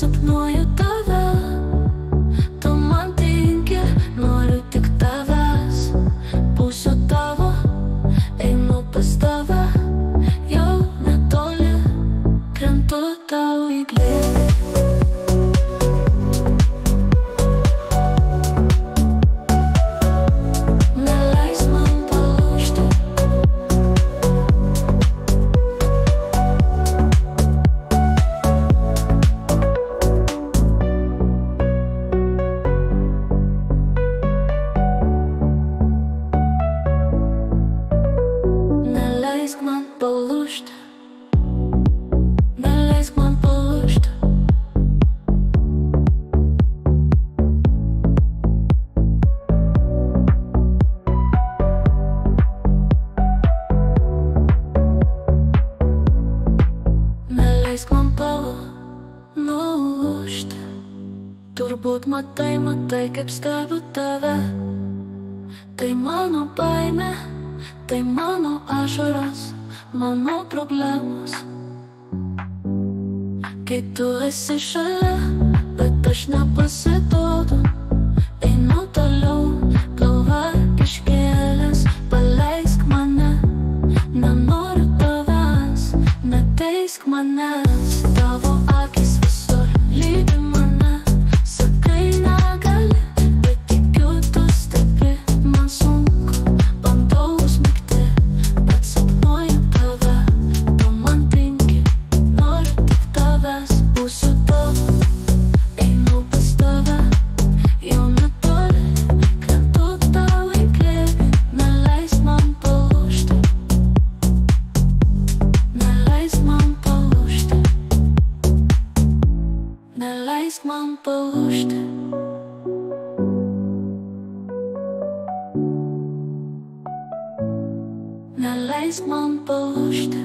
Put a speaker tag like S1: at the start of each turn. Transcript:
S1: sapnuoju tave, tu man tinki, noriu tik tavęs. Būsiu tavo, einu pas tave, jau netoli, krentu tau į glėbį. Neleisk man palūžti, neleisk man palūžti. Neleisk man palūžti. Turbūt matai, kaip stebiu tave. Tai mano baimė, tai mano ašaros, mano problemos. Kai tu esi šalia, bet aš nepasiduodu. Einu toliau, galva iškėlęs, paleisk mane. Nenoriu tavęs, neteisk manęs. Tavo akis visur lydi mane. Sakai negali, bet tikiu tu stipri. Man sunku, bandau užmigti, bet sapnuoju tave, tu man tinki, noriu tik tavęs. Būsiu tavo, einu pas tave, jau netoli, krentu tau į glėbį. Neleisk man palūžti, neleisk man palūžti, neleisk man palūžti. Neleisk man palūžti.